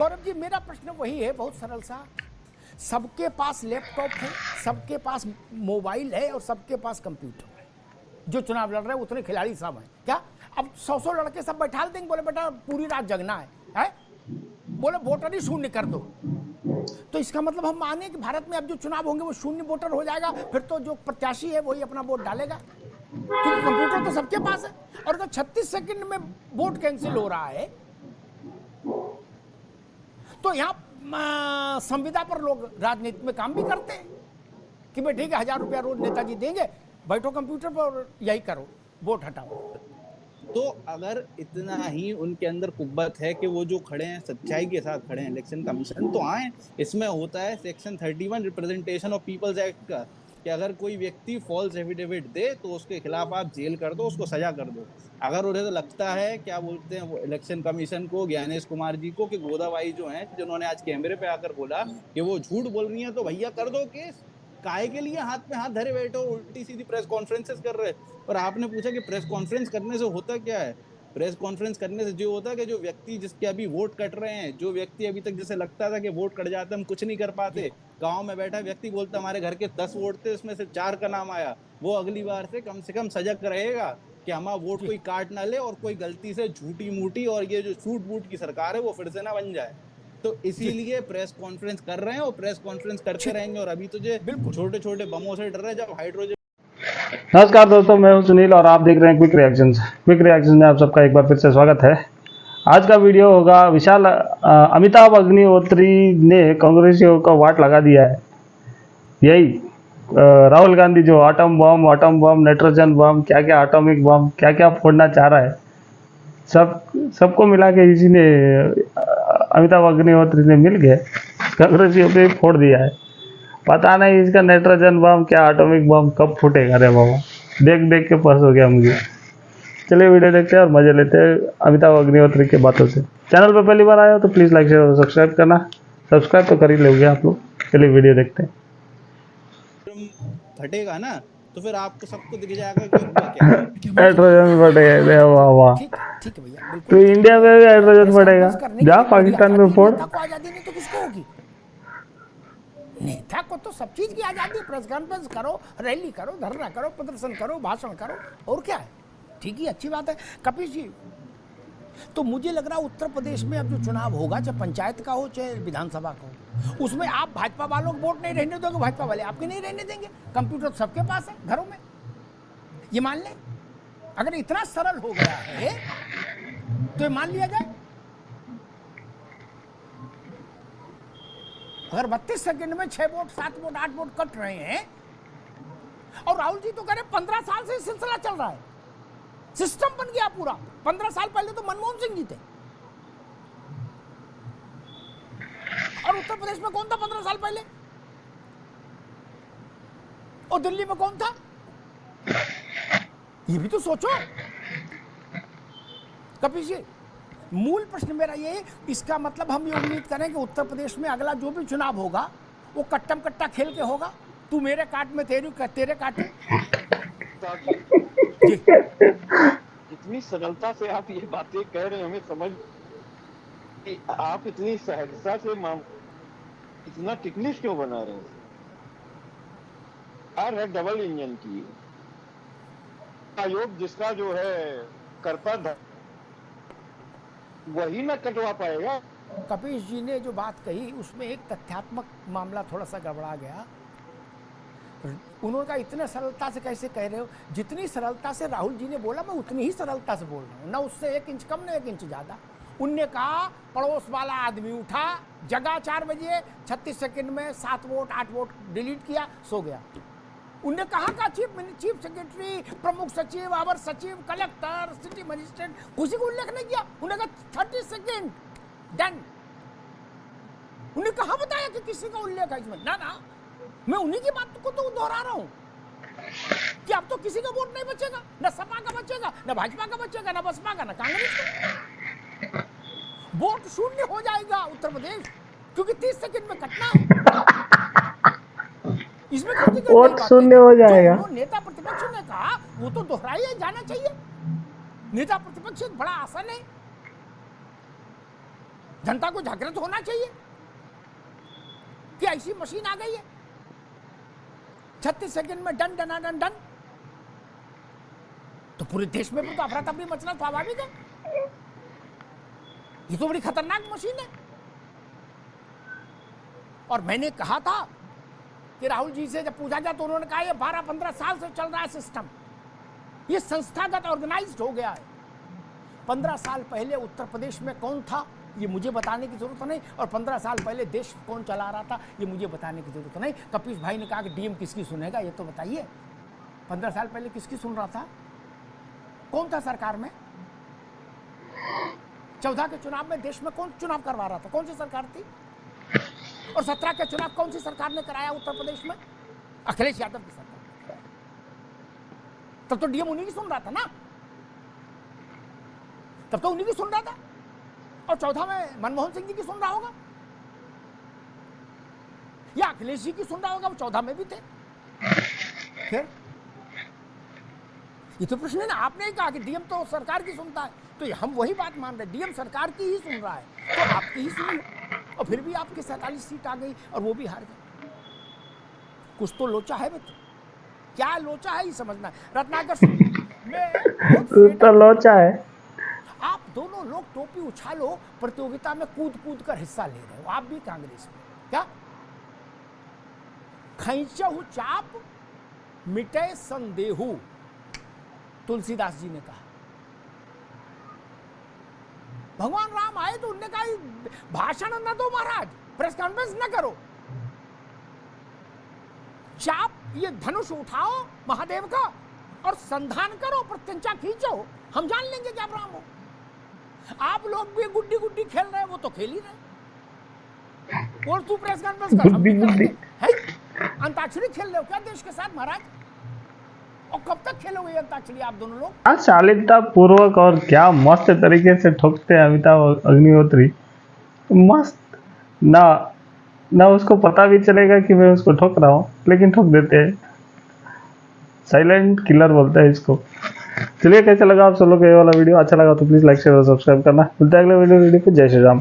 गौरव जी, मेरा प्रश्न वही है, बहुत सरल सा। सबके पास लैपटॉप है, सबके पास मोबाइल है और सबके पास कंप्यूटर है। जो चुनाव लड़ रहे हैं उतने खिलाड़ी सब हैं क्या? अब 100 लड़के सब बैठा देंगे, बोले बेटा पूरी रात जगना है? बोले वोटर ही शून्य कर दो। तो इसका मतलब हम माने कि भारत में अब जो चुनाव होंगे वो शून्य वोटर हो जाएगा, फिर तो जो प्रत्याशी है वही अपना वोट डालेगा, क्योंकि कंप्यूटर तो सबके पास है। और अगर 36 सेकंड में वोट कैंसिल हो रहा है तो यहाँ संविदा पर लोग राजनीति में काम भी करते हैं कि भाई ठीक है, 1000 रुपया रोज नेताजी देंगे, बैठो कंप्यूटर पर यही करो, वोट हटाओ। तो अगर इतना ही उनके अंदर कुब्बत है कि वो जो खड़े हैं सच्चाई के साथ खड़े हैं इलेक्शन कमीशन, तो आए। इसमें होता है section 31 representation of people's act का कि अगर कोई व्यक्ति फॉल्स एफिडेविट दे तो उसके खिलाफ आप जेल कर दो, उसको सजा कर दो। अगर उन्हें तो लगता है, क्या बोलते हैं वो इलेक्शन कमीशन को, ज्ञानेश कुमार जी को, कि गोदाबाई जो हैं जिन्होंने आज कैमरे पे आकर बोला कि वो झूठ बोल रही है, तो भैया कर दो केस। काहे के लिए हाथ में हाथ धरे बैठो, उल्टी सीधी प्रेस कॉन्फ्रेंसेस कर रहे। और आपने पूछा कि प्रेस कॉन्फ्रेंस करने से होता क्या है? प्रेस कॉन्फ्रेंस करने से जो होता है कि जो व्यक्ति जिसके अभी वोट कट रहे हैं, जो व्यक्ति अभी तक जैसे लगता था कि वोट कट जाते हम कुछ नहीं कर पाते, गांव में बैठा व्यक्ति बोलता हमारे घर के 10 वोट थे, उसमें से 4 का नाम आया, वो अगली बार से कम सजग रहेगा कि हमारा वोट कोई काट ना ले और कोई गलती से झूठी मूठी और ये जो छूट बूट की सरकार है वो फिर से ना बन जाए। तो इसीलिए प्रेस कॉन्फ्रेंस कर रहे हैं और प्रेस कॉन्फ्रेंस करते रहेंगे। और अभी तो जो छोटे छोटे बमों से डर रहे हैं, जब हाइड्रोजन। नमस्कार दोस्तों, मैं हूं सुनील और आप देख रहे हैं क्विक रिएक्शन में आप सबका एक बार फिर से स्वागत है। आज का वीडियो होगा विशाल अमिताभ अग्निहोत्री ने कांग्रेसियों का वाट लगा दिया है। यही राहुल गांधी जो एटम बम, नाइट्रोजन बम, क्या क्या एटॉमिक बम क्या क्या फोड़ना चाह रहा है, सबको मिला के इसी ने अमिताभ अग्निहोत्री ने मिल के कांग्रेसियों पे फोड़ दिया है। पता नहीं इसका नाइट्रोजन बम क्या एटॉमिक बम कब फूटेगा रे बाबा, देख देख के पास हो गया मुझे। चलिए वीडियो देखते हैं और मजे लेते हैं अमिताभ अग्निहोत्री के बातों से। चैनल पर पहली बार आया हो तो प्लीज़ लाइक शेयर और सब्सक्राइब करना। सब्सक्राइब तो कर ही लोगे आप लोग। चलिए वीडियो देखते हैं। फटेगा ना तो फिर आपको सबको दिख जाएगा कि हुआ क्या। नाइट्रोजन फटेगा, वाह वाह। ठीक है भैया, बिल्कुल। तो इंडिया में भी नाइट्रोजन फटेगा, जा पाकिस्तान में फोड़। नेता को आजादी नहीं तो किसको होगी? नेता को तो सब चीज की आजादी, प्रेस कॉन्फ्रेंस करो, रैली करो, धरना करो, प्रदर्शन करो, भाषण करो, और क्या है? ठीक ही, अच्छी बात है। कपिश जी, तो मुझे लग रहा है उत्तर प्रदेश में अब जो चुनाव होगा, चाहे पंचायत का हो चाहे विधानसभा का हो, उसमें आप भाजपा वालों को वोट नहीं रहने दोगे, भाजपा वाले आपके नहीं रहने देंगे। कंप्यूटर सबके पास है घरों में, ये मान लें। अगर इतना सरल हो गया है तो ये मान लिया जाए। अगर 32 सेकंड में 6 वोट 7 वोट 8 वोट कट रहे हैं, और राहुल जी तो कह रहे 15 साल से सिलसिला चल रहा है, सिस्टम बन गया पूरा। 15 साल पहले तो मनमोहन सिंह जी थे, और उत्तर प्रदेश में कौन था 15 साल पहले? और दिल्ली में कौन था? ये भी तो सोचो। कपिल जी, मूल प्रश्न मेरा ये, इसका मतलब हम ये उम्मीद करें कि उत्तर प्रदेश में अगला जो भी चुनाव होगा वो कट्टम कट्टा खेल के होगा, तू मेरे काट में तेरे काट। इतनी सरलता से आप ये बातें कह रहे हैं, हमें समझ कि आप इतनी सहजता से इतना टिकलिश क्यों बना रहे हैं? कार है डबल इंजन की, आयोग जिसका जो है करता था वही ना कटवा पाएगा। कपिश जी ने जो बात कही उसमें एक तथ्यात्मक मामला थोड़ा सा गड़बड़ा गया। उन्होंने कहा इतने सरलता से कैसे कह रहे हो? जितनी सरलता से राहुल जी ने बोला मैं उतनी ही सरलता से बोल रहा हूँ, ना उससे 1 इंच कम ना 1 इंच ज्यादा। उनने कहा पड़ोस वाला आदमी उठा, जगा 4 बजे, 36 सेकंड में 7 वोट 8 वोट डिलीट किया, सो गया। उनने कहा चीफ सेक्रेटरी, प्रमुख सचिव, अवर सचिव, कलेक्टर, सिटी मजिस्ट्रेट, किसी को उल्लेख नहीं किया। उन्होंने कहा 30 सेकेंड डन। उन्हें कहा बताया कि किसी का उल्लेख है इसमें? ना, मैं उन्हीं की बात को तो दोहरा रहा हूं कि अब तो किसी का वोट नहीं बचेगा, न सपा का बचेगा, न भाजपा का बचेगा, न बसपा का, न कांग्रेस का। वोट शून्य हो जाएगा उत्तर प्रदेश, क्योंकि 30 सेकंड में कटना है। इसमें वोट शून्य हो जाएगा। नेता प्रतिपक्ष ने कहा वो तो दोहराया जाना चाहिए। नेता प्रतिपक्ष एक बड़ा आसन है, जनता को जागृत होना चाहिए कि ऐसी मशीन आ गई है 36 सेकंड में डन डना डन डन। तो पूरे देश में तो अफरा तफरी मचना स्वाभाविक है। ये तो बड़ी खतरनाक मशीन है। और मैंने कहा था कि राहुल जी से जब पूछा गया तो उन्होंने कहा ये 12-15 साल से चल रहा है सिस्टम, ये संस्थागत ऑर्गेनाइज्ड हो गया है। 15 साल पहले उत्तर प्रदेश में कौन था ये मुझे बताने की जरूरत नहीं, और 15 साल पहले देश कौन चला रहा था ये मुझे बताने की जरूरत नहीं। कपीश भाई ने कहा कि डीएम किसकी सुनेगा, ये तो बताइए 15 साल पहले किसकी सुन रहा था, कौन था सरकार में? 14 के चुनाव में देश में कौन चुनाव करवा रहा था, कौन सी सरकार थी? और 17 के चुनाव कौन सी सरकार ने कराया उत्तर प्रदेश में? अखिलेश यादव की सरकार। तब तो डीएम उन्हीं की सुन रहा था ना, तब तो उन्हीं की सुन रहा था। और 14 में मनमोहन सिंह जी की सुन रहा होगा या अखिलेश जी की सुन रहा होगा, वो 14 में भी थे। फिर ये तो प्रश्न है ना। आपने ही कहा कि डीएम तो सरकार की सुनता है, तो हम वही बात मान रहे, डीएम सरकार की ही सुन रहा है, तो आपकी ही सुनी। और फिर भी आपकी 47 सीट आ गई और वो भी हार गए। कुछ तो लोचा है मित्र, क्या लोचा है ये समझना है। रत्नाकर सिंह में तो लोचा है। आप दोनों लोग टोपी उछालो प्रतियोगिता में कूद कूद कर हिस्सा ले रहे हो, आप भी कांग्रेस में। क्या खैचहु चाप मिटे संदेहु, तुलसीदास जी ने कहा। भगवान राम आए तो उनने कहा भाषण न दो महाराज, प्रेस कॉन्फ्रेंस न करो, चाप ये धनुष उठाओ महादेव का और संधान करो, प्रत्यंचा खींचो, हम जान लेंगे कि आप राम हो। आप लोग भी गुड्डी गुड्डी खेल रहे हैं, वो तो खेल ही रहे। और तू प्रेस कॉन्फ्रेंस कर, हम भी करेंगे। अंताक्षरी खेल रहे हो क्या देश के साथ महाराज? और कब तक खेलोगे अंताक्षरी आप दोनों लोग? हाँ, शालीनता पूर्वक और क्या मस्त तरीके से ठोकते हैं अमिताभ अग्निहोत्री। मस्त ना उसको पता भी चलेगा कि मैं उसको ठोक रहा हूँ, लेकिन ठोक देते हैं। साइलेंट किलर बोलते हैं इसको। चलिए, कैसा लगा आप सब लोग को ये वाला वीडियो? अच्छा लगा तो प्लीज लाइक शेयर और सब्सक्राइब करना। मिलते हैं अगले वीडियो पे। जय श्री राम।